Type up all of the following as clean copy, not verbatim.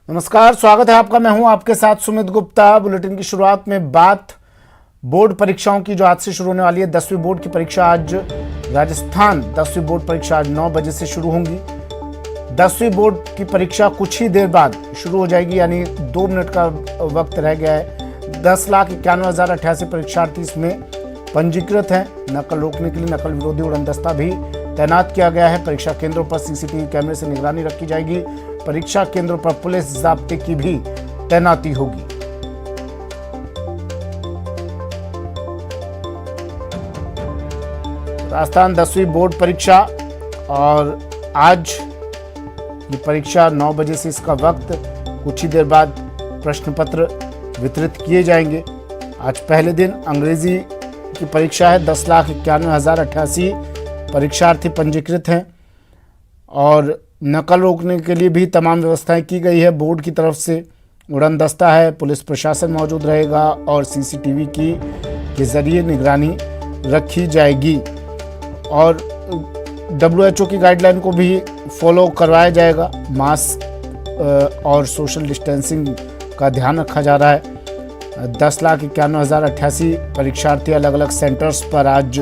नमस्कार, स्वागत है आपका। मैं हूं आपके साथ सुमित गुप्ता। बुलेटिन की शुरुआत में बात बोर्ड परीक्षाओं की जो आज से शुरू होने वाली है। 10वीं बोर्ड की परीक्षा आज राजस्थान 10वीं बोर्ड परीक्षा आज 9 बजे से शुरू होंगी। 10वीं बोर्ड की परीक्षा कुछ ही देर बाद शुरू हो जाएगी, यानी 2 मिनट का वक्त रह गया है। 10,91,088 परीक्षार्थी इसमें पंजीकृत हैं। नकल रोकने के लिए नकल विरोधी उड़न दस्ता भी तैनात किया गया है। परीक्षा केंद्रों पर सीसीटीवी कैमरे से निगरानी रखी जाएगी। परीक्षा केंद्रों पर पुलिस जाब्ते की भी तैनाती होगी। राजस्थान 10वीं बोर्ड परीक्षा, और आज ये परीक्षा 9 बजे से इसका वक्त, कुछ ही देर बाद प्रश्न पत्र वितरित किए जाएंगे। आज पहले दिन अंग्रेजी की परीक्षा है। 10,91,088 परीक्षार्थी पंजीकृत हैं और नकल रोकने के लिए भी तमाम व्यवस्थाएं की गई है। बोर्ड की तरफ से उड़न दस्ता है, पुलिस प्रशासन मौजूद रहेगा और सीसीटीवी के जरिए निगरानी रखी जाएगी। और WHO की गाइडलाइन को भी फॉलो करवाया जाएगा। मास्क और सोशल डिस्टेंसिंग का ध्यान रखा जा रहा है। 10,91,088 परीक्षार्थी अलग अलग सेंटर्स पर आज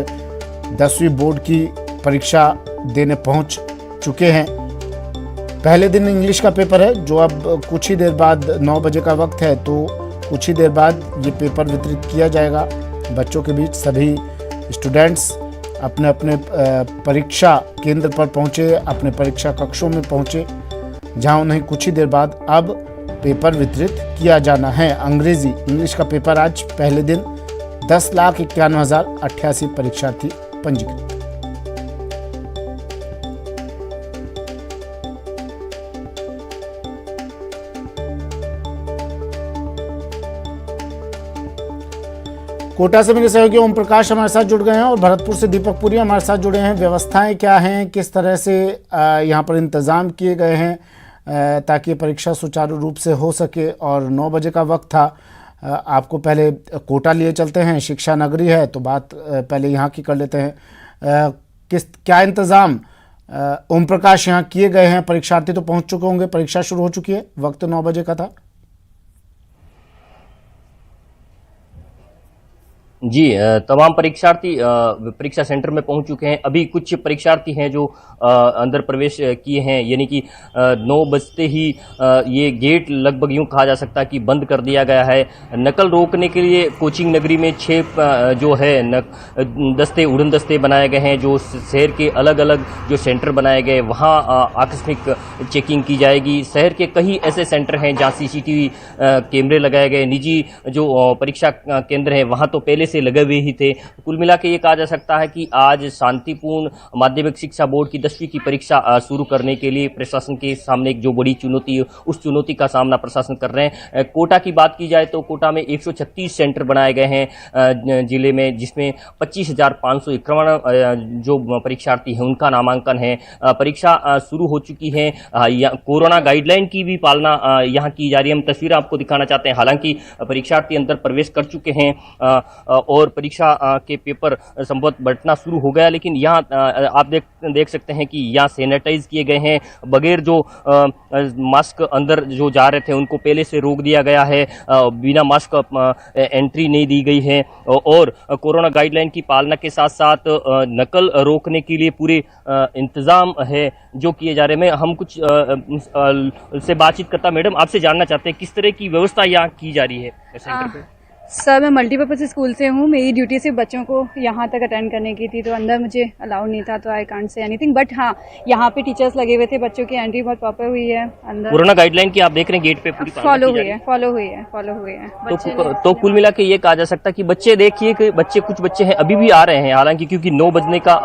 10वीं बोर्ड की परीक्षा देने पहुंच चुके हैं। पहले दिन इंग्लिश का पेपर है, जो अब कुछ ही देर बाद 9 बजे का वक्त है, तो कुछ ही देर बाद ये पेपर वितरित किया जाएगा बच्चों के बीच। सभी स्टूडेंट्स अपने अपने परीक्षा केंद्र पर पहुंचे, अपने परीक्षा कक्षों में पहुंचे, जहां उन्हें कुछ ही देर बाद अब पेपर वितरित किया जाना है। इंग्लिश का पेपर आज पहले दिन 10,91,088 परीक्षार्थी पंजीकृत। कोटा से मेरे सहयोगी ओम प्रकाश हमारे साथ जुड़ गए हैं और भरतपुर से दीपक पुरी हमारे साथ जुड़े हैं। व्यवस्थाएं क्या हैं, किस तरह से यहाँ पर इंतज़ाम किए गए हैं ताकि परीक्षा सुचारू रूप से हो सके? और 9 बजे का वक्त था। आपको पहले कोटा लिए चलते हैं, शिक्षा नगरी है, तो बात पहले यहाँ की कर लेते हैं। क्या इंतज़ाम ओम प्रकाश यहाँ किए गए हैं? परीक्षार्थी तो पहुँच चुके होंगे, परीक्षा शुरू हो चुकी है, वक्त 9 बजे का था। जी, तमाम परीक्षार्थी परीक्षा सेंटर में पहुंच चुके हैं। अभी कुछ परीक्षार्थी हैं जो अंदर प्रवेश किए हैं, यानी कि 9 बजते ही ये गेट लगभग यूं कहा जा सकता है कि बंद कर दिया गया है। नकल रोकने के लिए कोचिंग नगरी में 6 जो है उड़न दस्ते बनाए गए हैं। जो शहर के अलग अलग जो सेंटर बनाए गए, वहाँ आकस्मिक चेकिंग की जाएगी। शहर के कई ऐसे सेंटर हैं जहाँ CCTV कैमरे लगाए गए। निजी जो परीक्षा केंद्र हैं वहाँ तो पहले से लगे हुए ही थे। कुल मिला के ये कहा जा सकता है कि आज शांतिपूर्ण माध्यमिक शिक्षा बोर्ड की 10वीं की परीक्षा शुरू करने के लिए प्रशासन के सामने एक जो बड़ी चुनौती है, उस चुनौती का सामना प्रशासन कर रहे हैं। कोटा की बात की जाए तो कोटा में 136 सेंटर बनाए गए हैं जिले में, जिसमें 25,551 जो परीक्षार्थी हैं उनका नामांकन है। परीक्षा शुरू हो चुकी है। कोरोना गाइडलाइन की भी पालना यहाँ की जा रही है। हम तस्वीरें आपको दिखाना चाहते हैं। हालांकि परीक्षार्थी अंदर प्रवेश कर चुके हैं और परीक्षा के पेपर संभवतः बंटना शुरू हो गया, लेकिन यहाँ आप देख सकते हैं कि यहाँ सैनिटाइज किए गए हैं। बगैर जो मास्क अंदर जो जा रहे थे उनको पहले से रोक दिया गया है। बिना मास्क एंट्री नहीं दी गई है और कोरोना गाइडलाइन की पालना के साथ साथ नकल रोकने के लिए पूरे इंतजाम है जो किए जा रहे हैं। हम कुछ से बातचीत करता, मैडम आपसे जानना चाहते हैं किस तरह की व्यवस्था यहाँ की जा रही है सेंटर पे? सर, मैं मल्टीपर्पज स्कूल से हूँ। मेरी ड्यूटी सिर्फ बच्चों को यहाँ तक अटेंड करने की थी, तो अंदर मुझे अलाउ नहीं था, तो I can't say anything. But हाँ, यहाँ पे टीचर्स लगे हुए थे। बच्चों की एंट्री बहुत प्रॉपर हुई है अंदर। कोरोना गाइडलाइन की आप देख रहे हैं गेट पे पूरी फॉलो हुई है। तो कुल मिला के ये कहा जा सकता है कि बच्चे, देखिए कि कुछ बच्चे हैं अभी भी आ रहे हैं, हालांकि क्योंकि 9 बजने का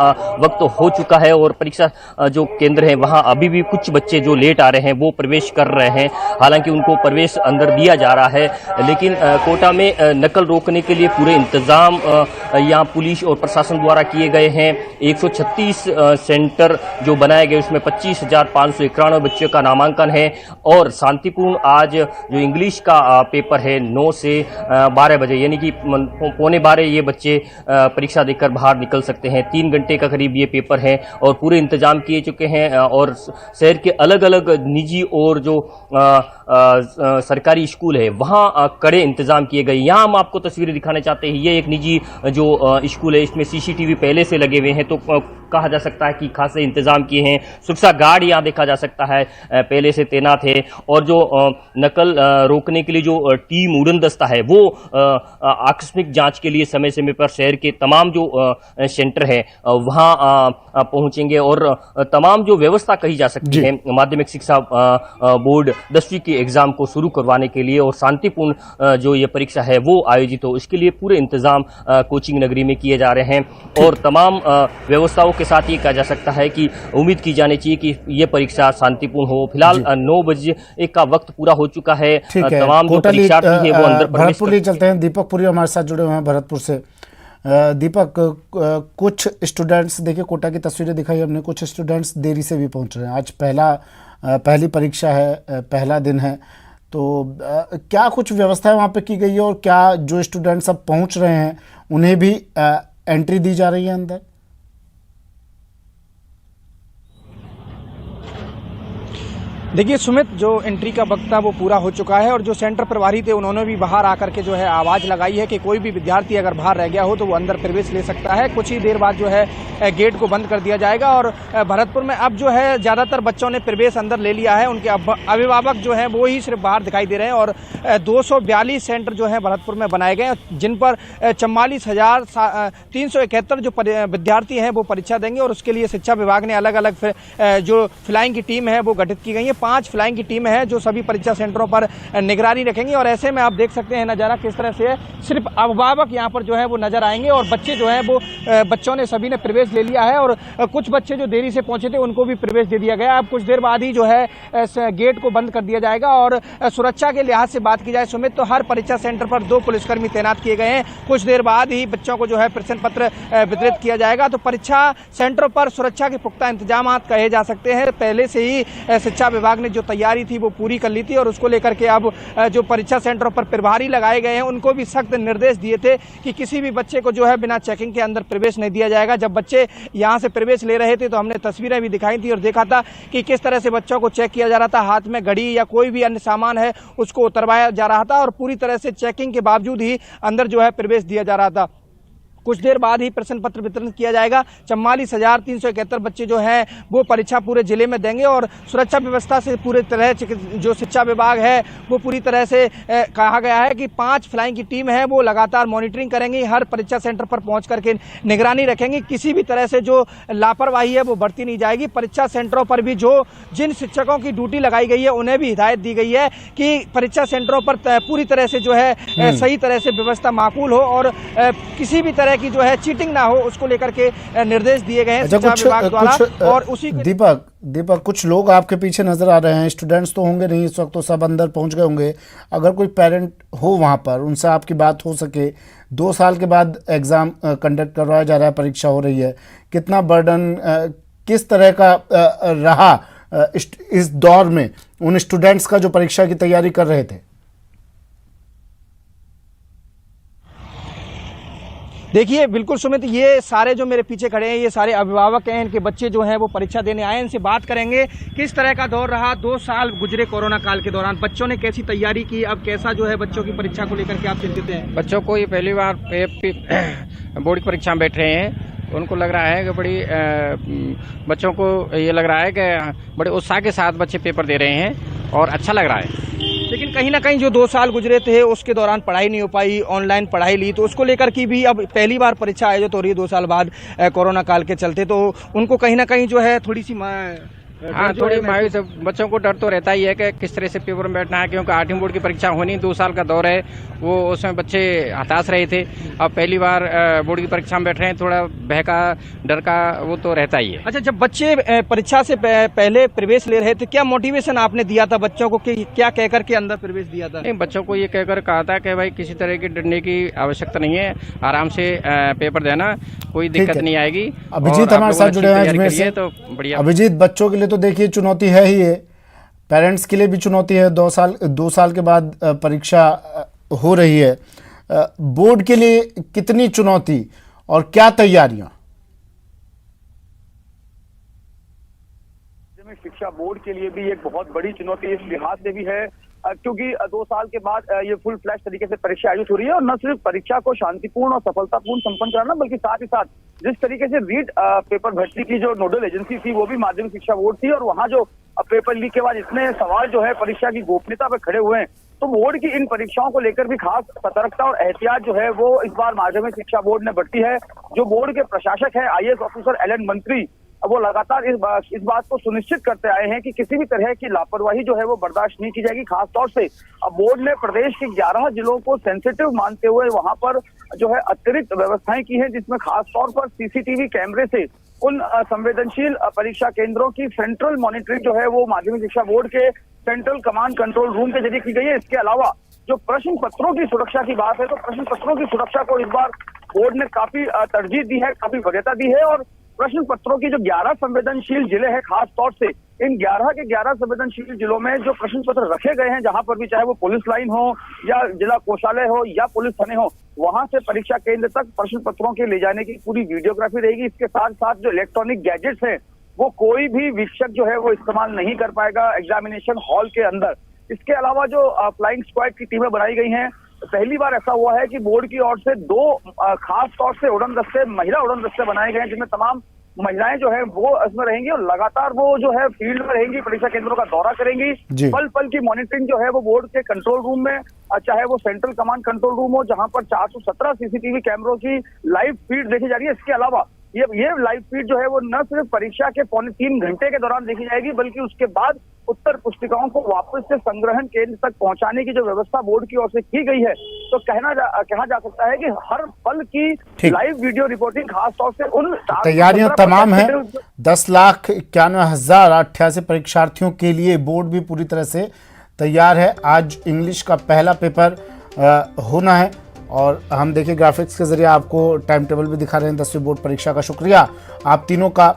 वक्त हो चुका है और परीक्षा जो केंद्र है वहाँ अभी भी कुछ बच्चे जो लेट आ रहे हैं वो प्रवेश कर रहे हैं। हालांकि उनको प्रवेश अंदर दिया जा रहा है, लेकिन कोटा में नकल रोकने के लिए पूरे इंतजाम यहाँ पुलिस और प्रशासन द्वारा किए गए हैं। 136 सेंटर जो बनाए गए उसमें 25,591 बच्चों का नामांकन है और शांतिपूर्ण आज जो इंग्लिश का पेपर है 9 से 12 बजे, यानी कि 11:15 ये बच्चे परीक्षा देकर बाहर निकल सकते हैं। 3 घंटे का करीब ये पेपर है और पूरे इंतजाम किए चुके हैं और शहर के अलग अलग निजी और जो सरकारी स्कूल है वहाँ कड़े इंतजाम किए गए। यहाँ हम आपको तस्वीरें दिखाना चाहते हैं। ये एक निजी जो स्कूल है, इसमें सीसीटीवी पहले से लगे हुए हैं, तो कहा जा सकता है कि खासे इंतजाम किए हैं। सुरक्षा गार्ड यहाँ देखा जा सकता है पहले से तैनात है, और जो नकल रोकने के लिए जो टीम उड़न दस्ता है वो आकस्मिक जांच के लिए समय समय पर शहर के तमाम जो सेंटर है वहाँ पहुंचेंगे, और तमाम जो व्यवस्था कही जा सकती है माध्यमिक शिक्षा बोर्ड 10वीं के एग्जाम को शुरू करवाने के लिए और शांतिपूर्ण जो ये परीक्षा है वो आयोजित हो, इसके लिए पूरे इंतजाम कोचिंग नगरी में किए जा रहे हैं। और तमाम व्यवस्थाओं के साथ ये कहा जा सकता है कि उम्मीद की जानी चाहिए कि ये परीक्षा शांतिपूर्ण हो। फिलहाल 9 बजे का वक्त पूरा हो चुका है। तमाम जो परीक्षार्थी है वो अंदर भरतपुर चलते हैं। दीपक पुरी हमारे साथ जुड़े हुए हैं भरतपुर से। दीपक, कुछ स्टूडेंट्स, देखिए कोटा की तस्वीरें दिखाई हमने, कुछ स्टूडेंट्स देरी से भी पहुंच रहे हैं। आज पहली परीक्षा है, पहला दिन है, तो क्या कुछ व्यवस्थाएं वहाँ पे की गई है, और क्या जो स्टूडेंट्स अब पहुंच रहे हैं उन्हें भी एंट्री दी जा रही है अंदर? देखिए सुमित, जो एंट्री का वक्त था वो पूरा हो चुका है, और जो सेंटर प्रभारी थे उन्होंने भी बाहर आकर के जो है आवाज़ लगाई है कि कोई भी विद्यार्थी अगर बाहर रह गया हो तो वो अंदर प्रवेश ले सकता है। कुछ ही देर बाद जो है गेट को बंद कर दिया जाएगा, और भरतपुर में अब जो है ज़्यादातर बच्चों ने प्रवेश अंदर ले लिया है। उनके अभिभावक जो है वो ही सिर्फ बाहर दिखाई दे रहे हैं, और 242 सेंटर जो है भरतपुर में बनाए गए हैं, जिन पर 44,371 जो विद्यार्थी हैं वो परीक्षा देंगे। और उसके लिए शिक्षा विभाग ने अलग अलग जो फ्लाइंग की टीम है वो गठित की गई है। 5 फ्लाइंग की टीम है जो सभी परीक्षा सेंटरों पर निगरानी रखेंगी, और ऐसे में आप देख सकते हैं नज़ारा किस तरह से है। सिर्फ अभिभावक यहाँ पर जो है वो नजर आएंगे, और बच्चे जो है वो बच्चों ने सभी ने प्रवेश ले लिया है, और कुछ बच्चे जो देरी से पहुंचे थे उनको भी प्रवेश दे दिया गया। अब कुछ देर बाद ही जो है गेट को बंद कर दिया जाएगा। और सुरक्षा के लिहाज से बात की जाए सुमित, तो हर परीक्षा सेंटर पर 2 पुलिसकर्मी तैनात किए गए हैं। कुछ देर बाद ही बच्चों को जो है प्रश्न पत्र वितरित किया जाएगा। तो परीक्षा सेंटरों पर सुरक्षा के पुख्ता इंतजाम कहे जा सकते हैं। पहले से ही शिक्षा विभाग ने जो तैयारी थी वो पूरी कर ली थी, और उसको लेकर के अब जो परीक्षा सेंटरों पर प्रभारी लगाए गए हैं उनको भी सख्त निर्देश दिए थे कि किसी भी बच्चे को जो है बिना चेकिंग के अंदर प्रवेश नहीं दिया जाएगा। जब बच्चे यहां से प्रवेश ले रहे थे तो हमने तस्वीरें भी दिखाई थी और देखा था कि किस तरह से बच्चों को चेक किया जा रहा था। हाथ में घड़ी या कोई भी अन्य सामान है उसको उतरवाया जा रहा था, और पूरी तरह से चेकिंग के बावजूद ही अंदर जो है प्रवेश दिया जा रहा था। कुछ देर बाद ही प्रश्न पत्र वितरण किया जाएगा। 44,371 बच्चे जो हैं वो परीक्षा पूरे जिले में देंगे, और सुरक्षा व्यवस्था से पूरी तरह जो शिक्षा विभाग है वो पूरी तरह से कहा गया है कि 5 फ्लाइंग की टीम है वो लगातार मॉनिटरिंग करेंगी, हर परीक्षा सेंटर पर पहुंच करके निगरानी रखेंगी। किसी भी तरह से जो लापरवाही है वो बढ़ती नहीं जाएगी। परीक्षा सेंटरों पर भी जिन शिक्षकों की ड्यूटी लगाई गई है उन्हें भी हिदायत दी गई है कि परीक्षा सेंटरों पर पूरी तरह से जो है सही तरह से व्यवस्था माकूल हो, और किसी भी तरह की जो है चीटिंग ना हो उसको लेकर के निर्देश दिए गए हैं शिक्षा विभाग द्वारा। और उसी दीपक, कुछ लोग आपके पीछे नजर आ रहे हैं, स्टूडेंट्स तो होंगे नहीं इस वक्त, तो सब अंदर पहुंच गए होंगे। अगर कोई पेरेंट हो वहां पर, उनसे आपकी बात हो सके, 2 साल के बाद एग्जाम कंडक्ट करवाया जा रहा है, परीक्षा हो रही है, कितना बर्डन, किस तरह का रहा इस दौर में उन स्टूडेंट्स का जो परीक्षा की तैयारी कर रहे थे? देखिए बिल्कुल सुमित, ये सारे जो मेरे पीछे खड़े हैं ये सारे अभिभावक हैं, इनके बच्चे जो हैं वो परीक्षा देने आए हैं। इनसे बात करेंगे किस तरह का दौर रहा, 2 साल गुजरे कोरोना काल के दौरान, बच्चों ने कैसी तैयारी की, अब कैसा जो है बच्चों की परीक्षा को लेकर के आप चिंतित हैं? बच्चों को ये पहली बार बोर्ड की परीक्षा में बैठ रहे हैं, उनको लग रहा है कि बच्चों को ये लग रहा है कि बड़े उत्साह के साथ बच्चे पेपर दे रहे हैं और अच्छा लग रहा है। लेकिन कहीं ना कहीं जो 2 साल गुजरे थे उसके दौरान पढ़ाई नहीं हो पाई, ऑनलाइन पढ़ाई ली, तो उसको लेकर की भी अब पहली बार परीक्षा आयोजित हो रही है 2 साल बाद कोरोना काल के चलते, तो उनको कहीं ना कहीं जो है थोड़ी सी थोड़ी मायूस, बच्चों को डर तो रहता ही है कि किस तरह से पेपर में बैठना है, क्योंकि 8वीं बोर्ड की परीक्षा होनी 2 साल का दौर है, वो उसमें बच्चे हताश रहे थे। अब पहली बार बोर्ड की परीक्षा में बैठ रहे हैं, थोड़ा भय का, डर का वो तो रहता ही है। अच्छा, जब बच्चे परीक्षा से पहले प्रवेश ले रहे थे, क्या मोटिवेशन आपने दिया था बच्चों को, कि क्या कहकर के अंदर प्रवेश दिया था? नहीं, बच्चों को ये कहकर कहा था कि भाई किसी तरह की डरने की आवश्यकता नहीं है, आराम से पेपर देना, कोई दिक्कत नहीं आएगी। अभिजीत हमारे साथ जुड़े हैं अजमेर से, तो बढ़िया। अभिजीत, बच्चों के लिए तो देखिए चुनौती है ही है, पेरेंट्स के लिए भी चुनौती है, 2 साल के बाद परीक्षा हो रही है, बोर्ड के लिए कितनी चुनौती और क्या तैयारियां? शिक्षा बोर्ड के लिए भी एक बहुत बड़ी चुनौती इस लिहाज से भी है क्योंकि 2 साल के बाद ये फुल फ्लैश तरीके से परीक्षा आयोजित हो रही है और न सिर्फ परीक्षा को शांतिपूर्ण और सफलतापूर्ण संपन्न कराना, बल्कि साथ ही साथ जिस तरीके से रीट पेपर भर्ती की जो नोडल एजेंसी थी वो भी माध्यमिक शिक्षा बोर्ड थी, और वहां जो पेपर लीक के बाद इतने सवाल जो है परीक्षा की गोपनीयता पर खड़े हुए हैं, तो बोर्ड की इन परीक्षाओं को लेकर भी खास सतर्कता और एहतियात जो है वो इस बार माध्यमिक शिक्षा बोर्ड ने बरती है। जो बोर्ड के प्रशासक है IAS ऑफिसर LN मंत्री, वो लगातार इस बात को सुनिश्चित करते आए हैं कि किसी भी तरह की लापरवाही जो है वो बर्दाश्त नहीं की जाएगी। खासतौर से अब बोर्ड ने प्रदेश के 11 जिलों को सेंसिटिव मानते हुए वहां पर जो है अतिरिक्त व्यवस्थाएं की हैं, जिसमें खासतौर पर CCTV कैमरे से उन संवेदनशील परीक्षा केंद्रों की सेंट्रल मॉनिटरिंग जो है वो माध्यमिक शिक्षा बोर्ड के सेंट्रल कमांड कंट्रोल रूम के जरिए की गई है। इसके अलावा जो प्रश्न पत्रों की सुरक्षा की बात है, तो प्रश्न पत्रों की सुरक्षा को इस बार बोर्ड ने काफी तरजीह दी है, काफी वरीयता दी है। और प्रश्न पत्रों की जो 11 संवेदनशील जिले हैं, खास तौर से इन 11 के 11 संवेदनशील जिलों में जो प्रश्न पत्र रखे गए हैं, जहां पर भी चाहे वो पुलिस लाइन हो या जिला कोषालय हो या पुलिस थाने हो, वहां से परीक्षा केंद्र तक प्रश्न पत्रों के ले जाने की पूरी वीडियोग्राफी रहेगी। इसके साथ साथ जो इलेक्ट्रॉनिक गैजेट्स हैं वो कोई भी वीक्षक जो है वो इस्तेमाल नहीं कर पाएगा एग्जामिनेशन हॉल के अंदर। इसके अलावा जो फ्लाइंग स्क्वाड की टीमें बनाई गई हैं, पहली बार ऐसा हुआ है कि बोर्ड की ओर से 2 खास तौर से उड़न दस्ते, महिला उड़न दस्ते बनाए गए हैं, जिनमें तमाम महिलाएं जो है वो इसमें रहेंगी और लगातार वो जो है फील्ड में रहेंगी, परीक्षा केंद्रों का दौरा करेंगी। पल पल की मॉनिटरिंग जो है वो बोर्ड के कंट्रोल रूम में, चाहे वो सेंट्रल कमांड कंट्रोल रूम हो, जहां पर 417 CCTV कैमरों की लाइव फीड देखी जा रही है। इसके अलावा ये लाइव फीड जो है वो न सिर्फ परीक्षा के 3 घंटे के दौरान देखी जाएगी, बल्कि उसके बाद उत्तर पुस्तिकाओं को वापस से संग्रहण केंद्र तक पहुंचाने की जो व्यवस्था बोर्ड की ओर से की गई है, तो कहा जा सकता है कि हर पल की लाइव वीडियो रिपोर्टिंग खास तौर से उन तैयारियां तमाम हैं। 10,91,088 परीक्षार्थियों के लिए बोर्ड भी पूरी तरह से तैयार है। आज इंग्लिश का पहला पेपर होना है और हम देखिए ग्राफिक्स के जरिए आपको टाइम टेबल भी दिखा रहे हैं 10वीं बोर्ड परीक्षा का। शुक्रिया आप तीनों का।